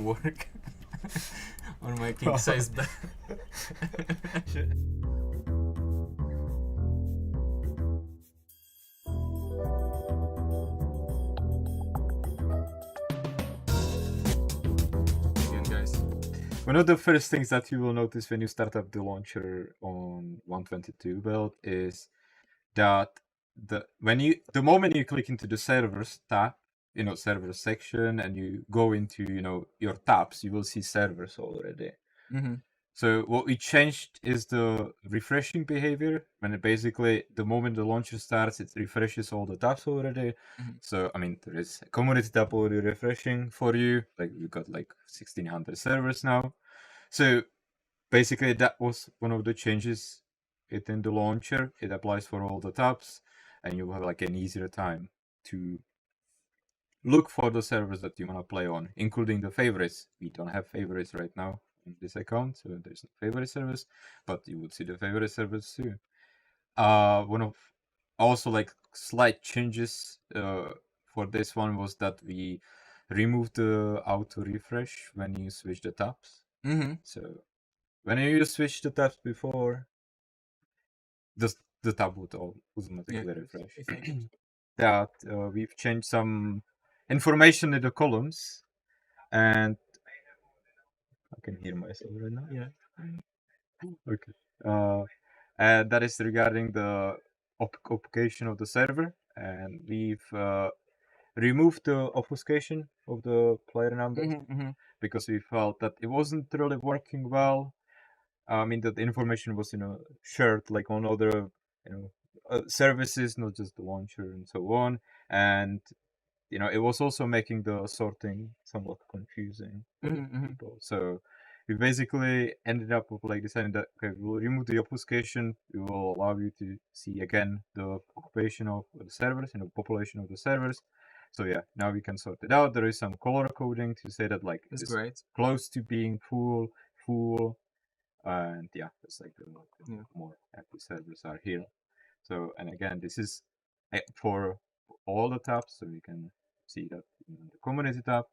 work on my king size bed. Again, guys. One of the first things that you will notice when you start up the launcher on 122 build is that the moment you click into the servers tab, server section, and you go into your tabs, you will see servers already. Mm-hmm. So what we changed is the refreshing behavior. When the moment the launcher starts, it refreshes all the tabs already. Mm-hmm. So there is a community tab already refreshing for you. Like we've got 1600 servers now. So basically that was one of the changes within the launcher. It applies for all the tabs, and you have an easier time to look for the servers that you want to play on, including the favorites. We don't have favorites right now in this account, so there's no favorite servers, but you would see the favorite servers too. One of also slight changes for this one was that we removed the auto refresh when you switch the tabs. Mm-hmm. So when you switch the tabs before, the tab would automatically refresh. That we've changed some information in the columns, and I can hear myself right now. Yeah. Okay. And that is regarding the obfuscation of the server, and we've removed the obfuscation of the player numbers because we felt that it wasn't really working well. That the information was shared on other services, not just the launcher and so on, and it was also making the sorting somewhat confusing for people. So we basically ended up with deciding that we'll remove the obfuscation. We will allow you to see again the occupation of the servers and the population of the servers. So yeah, now we can sort it out. There is some color coding to say that It's it's great. close to being full, and yeah, it's the more active servers are here. So, and again, this is for all the tabs, so we can see that in the community tab.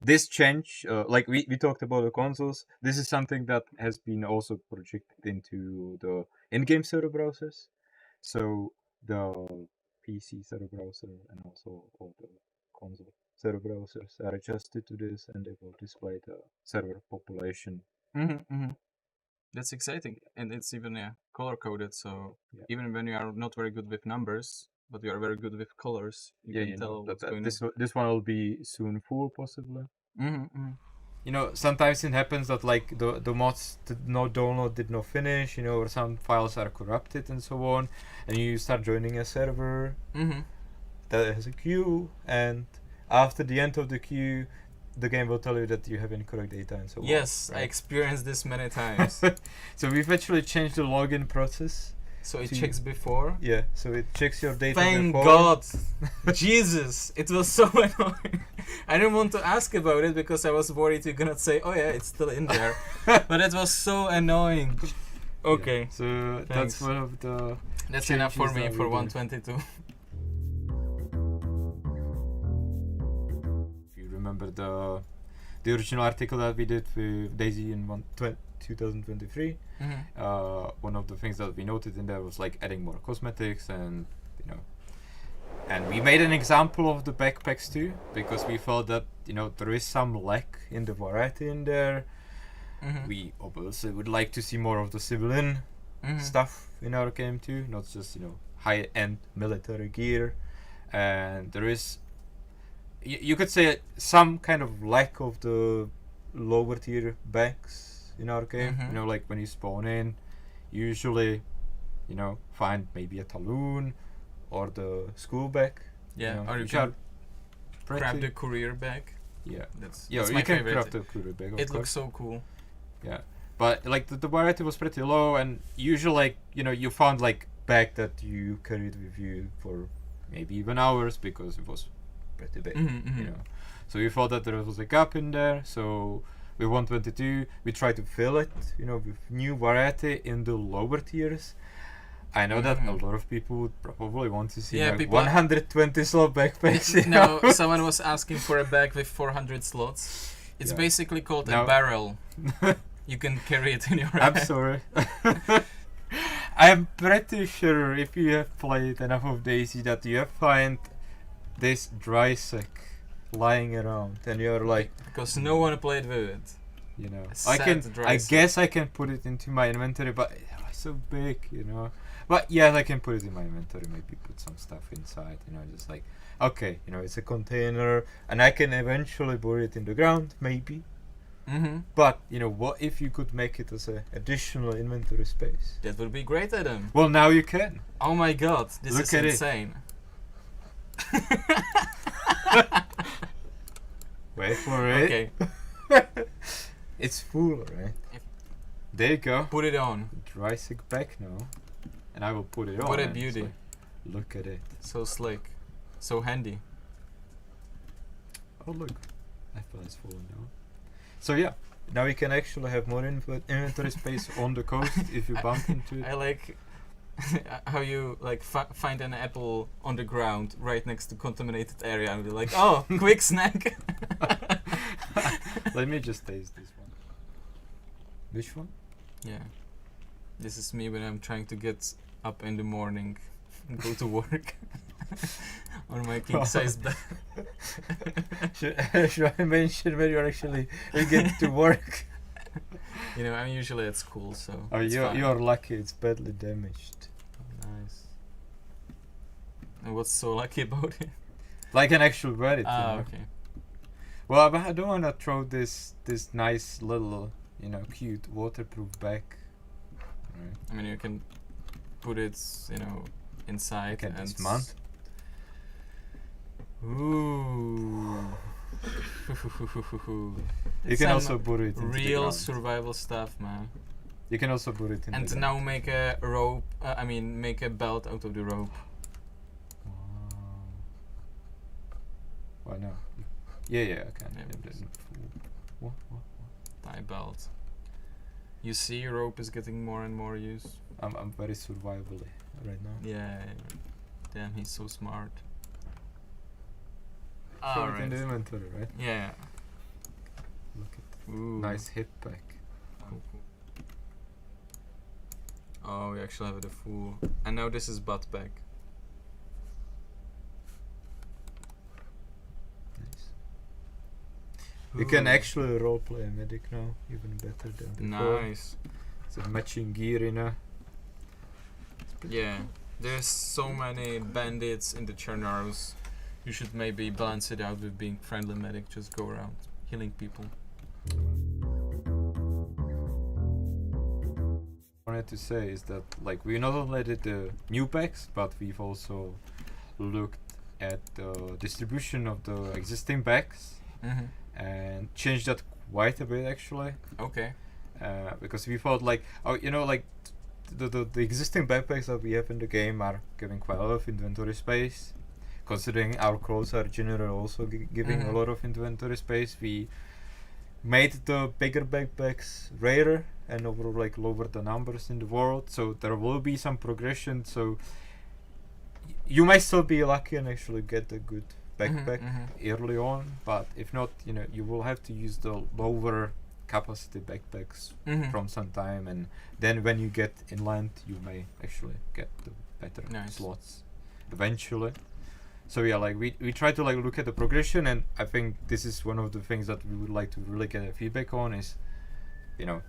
This change, we talked about the consoles, this is something that has been also projected into the in-game server browsers. So the PC server browser and also all the console server browsers are adjusted to this, and they will display the server population. That's exciting, and it's even color coded. So even when you are not very good with numbers, but you are very good with colors, you can tell what's going on. This one will be soon full, possibly. Sometimes it happens that the mods download did not finish, or some files are corrupted and so on, and you start joining a server that has a queue, and after the end of the queue, the game will tell you that you have incorrect data and so on. Yes, right? I experienced this many times. So we've actually changed the login process. So it checks before? Yeah, so it checks your data Thank before. God! Jesus, it was so annoying. I didn't want to ask about it because I was worried you're gonna say, oh yeah, it's still in there. But it was so annoying. Okay. Yeah, so that's one of the... That's enough for me for 122. Remember the original article that we did with DayZ in 2023. One of the things that we noted in there was adding more cosmetics, and and we made an example of the backpacks too, because we felt that there is some lack in the variety in there. We obviously would like to see more of the civilian stuff in our game too, not just high-end military gear, and there is you could say some kind of lack of the lower tier bags in our game. When you spawn in, you usually find maybe a talon or the school bag. Yeah, or you can grab the courier bag. Yeah, that's you my can favorite. grab the courier bag. It looks so cool. Yeah, but the variety was pretty low, and usually you found bag that you carried with you for maybe even hours because it was pretty big. So we thought that there was a gap in there. So with 122, we tried to fill it, with new variety in the lower tiers. I know that a lot of people would probably want to see Yeah, like people 120 slot backpacks. you No, know? someone was asking for a bag with 400 slots. It's Yeah. basically called No. a barrel. You can carry it in your I'm hand. sorry. I'm pretty sure if you have played enough of DayZ that you have find this dry sack lying around and you're like, Because no one played with it. you know, A I sad dry sack. guess I can put it into my inventory, but it's so big, you know. But yeah, I can put it in my inventory, maybe put some stuff inside, you know, just like, okay, you know, it's a container and I can eventually bury it in the ground, maybe. Mm-hmm. But, you know, what if you could make it as an additional inventory space? That would be great, Adam. Well, now you can. Oh my god, this Look is at it. insane. Wait for it. Okay, It's full, right? If- There you go. put it on. Dry sack back now. And I will put it on. What a and it's beauty. like, look at it. So slick. So handy. Oh, look. I thought it's full now. So yeah, now you can actually have more inventory space on the coast if you bump into it. I like how you like find an apple on the ground right next to contaminated area and be like, oh, quick snack. Let me just taste this one. Which one? Yeah. This is me when I'm trying to get up in the morning and go to work on my king size bed. Should I mention when you're actually get to work? You know, I'm usually at school, so. Oh, it's fine. you're lucky. It's badly damaged. Nice. And what's so lucky about it? Like an actual Reddit. Ah, you know? okay. Well, but I don't want to throw this nice little, you know, cute waterproof bag. Right. I mean, you can put it, you know, inside Can and. dismount. Ooh. You can also put it into the real ground. survival stuff, man. You can also put it in And the now ground. make a rope. Make a belt out of the rope. Wow. Why not? Yeah, I can. Yeah, Yeah, because- what? Tie belt. You see, rope is getting more and more use. I'm very survivally right now. Yeah. Damn, he's so smart. Throw it in Alright. the inventory, right? Yeah. Look at Ooh. nice hip pack. Cool. Oh, we actually have the full. And now this is butt pack. Nice. You can Ooh. actually roleplay a medic now, even better than before. Nice. It's a matching gear, you know. Yeah. There's so many bandits in the Chernaros. You should maybe balance it out with being friendly medic. Just go around healing people. Wanted to say is that like we not only did the new packs, but we've also looked at the distribution of the existing packs Mm-hmm. and changed that quite a bit actually. Okay. Because we thought like, oh, you know, like the existing backpacks that we have in the game are giving quite a lot of inventory space. Considering our clothes are generally also giving a Mhm. lot of inventory space, we made the bigger backpacks rarer and overall like lower the numbers in the world. So there will be some progression. So you might still be lucky and actually get a good backpack early on, but if not, you know, you will have to use the lower capacity backpacks from some time, and then when you get inland, you may actually get the better Nice. slots eventually. So yeah, like we try to like look at the progression, and I think this is one of the things that we would like to really get a feedback on is, you know,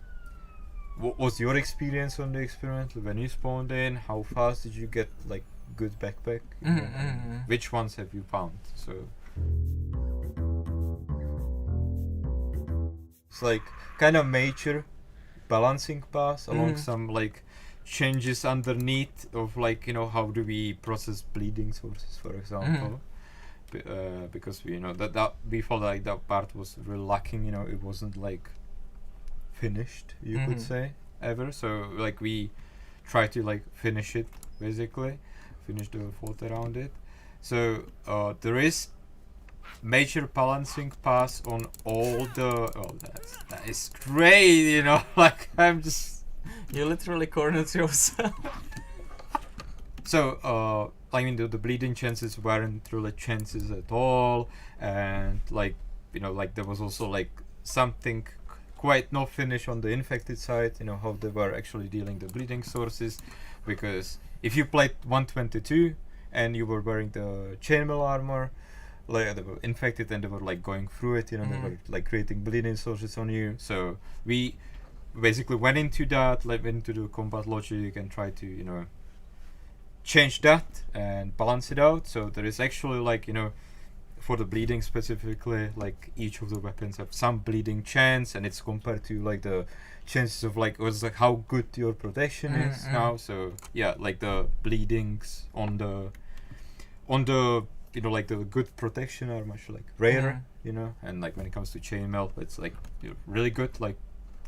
what was your experience on the experiment when you spawned in? How fast did you get like good backpack? You know, and which ones have you found? So it's like kind of major balancing pass along some like changes underneath of like, you know, how do we process bleeding sources, for example. Because we, you know, that we felt like that part was really lacking, you know, it wasn't like finished, you could say, ever. So like we try to like finish it, basically finish the thought around it. So there is major balancing pass on all the that is great, you know. Like I'm just You literally cornered yourself. I mean, the bleeding chances weren't really chances at all, and like, you know, like there was also like something quite not finished on the infected side, you know, how they were actually dealing the bleeding sources, because if you played 122 and you were wearing the chainmail armor, like they were infected and they were like going through it, you know, they were like creating bleeding sources on you. So we basically went into that, like went into the combat logic and tried to, you know, change that and balance it out. So there is actually like, you know, for the bleeding specifically, like each of the weapons have some bleeding chance, and it's compared to like the chances of like how good your protection is now. So yeah, like the bleedings on the you know, like the good protection are much like rarer, you know, and like when it comes to chainmail, it's like, you know, really good. Like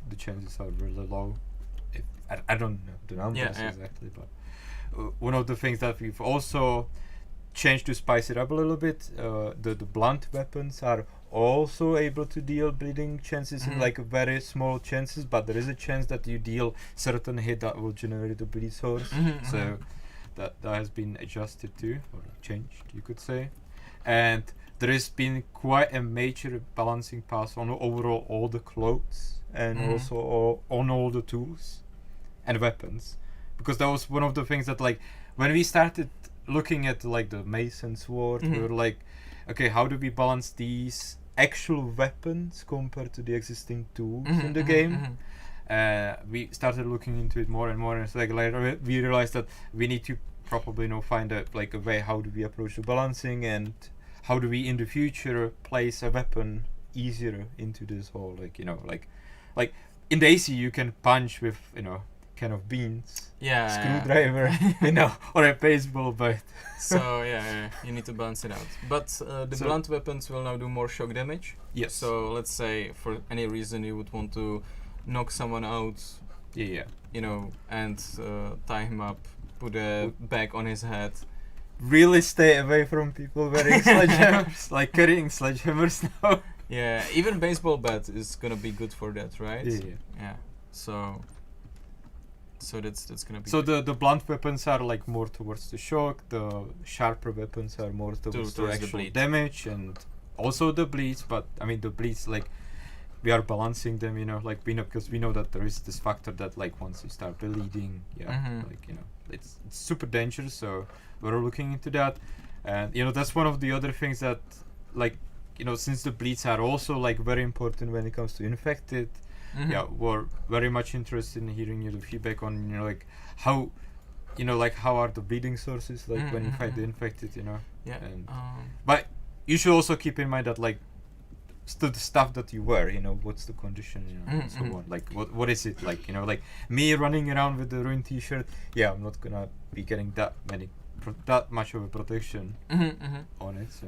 the chances are really low. If I don't know the numbers exactly, but one of the things that we've also changed to spice it up a little bit, the blunt weapons are also able to deal bleeding chances in like very small chances, but there is a chance that you deal certain hit that will generate a bleed source. So that has been adjusted to, or changed, you could say. And there has been quite a major balancing pass on overall all the clothes, and also on all the tools and weapons, because that was one of the things that, like, when we started looking at like the mason sword, we were like, okay, how do we balance these actual weapons compared to the existing tools in the game? We started looking into it more and more, and it's like later we realized that we need to probably, you know, find a way how do we approach the balancing, and how do we in the future place a weapon easier into this whole, like, you know, like in DayZ you can punch with, you know, kind of beans, screwdriver, you know, or a baseball bat. So you need to balance it out. But the blunt weapons will now do more shock damage. Yes. So let's say for any reason you would want to knock someone out, you know, and tie him up, put a bag on his head. Really stay away from people wearing sledgehammers, like carrying sledgehammers now. Yeah, even baseball bat is gonna be good for that, right? Yeah. So that's gonna be. So the blunt weapons are like more towards the shock. The sharper weapons are more towards the actual damage, and also the bleeds. But I mean, the bleeds, like, we are balancing them, you know, like we know, because we know that there is this factor that, like, once you start bleeding, like, you know, it's super dangerous. So we're looking into that, and, you know, that's one of the other things that, like, you know, since the bleeds are also like very important when it comes to infected. We're very much interested in hearing your feedback on, you know, like how, you know, like how are the bleeding sources, like when you fight the infected, you know. And but you should also keep in mind that, like, the stuff that you wear, you know, what's the condition, you know, and so on. Like what is it like, you know, like me running around with the ruined t-shirt, I'm not gonna be getting that much of a protection on it. So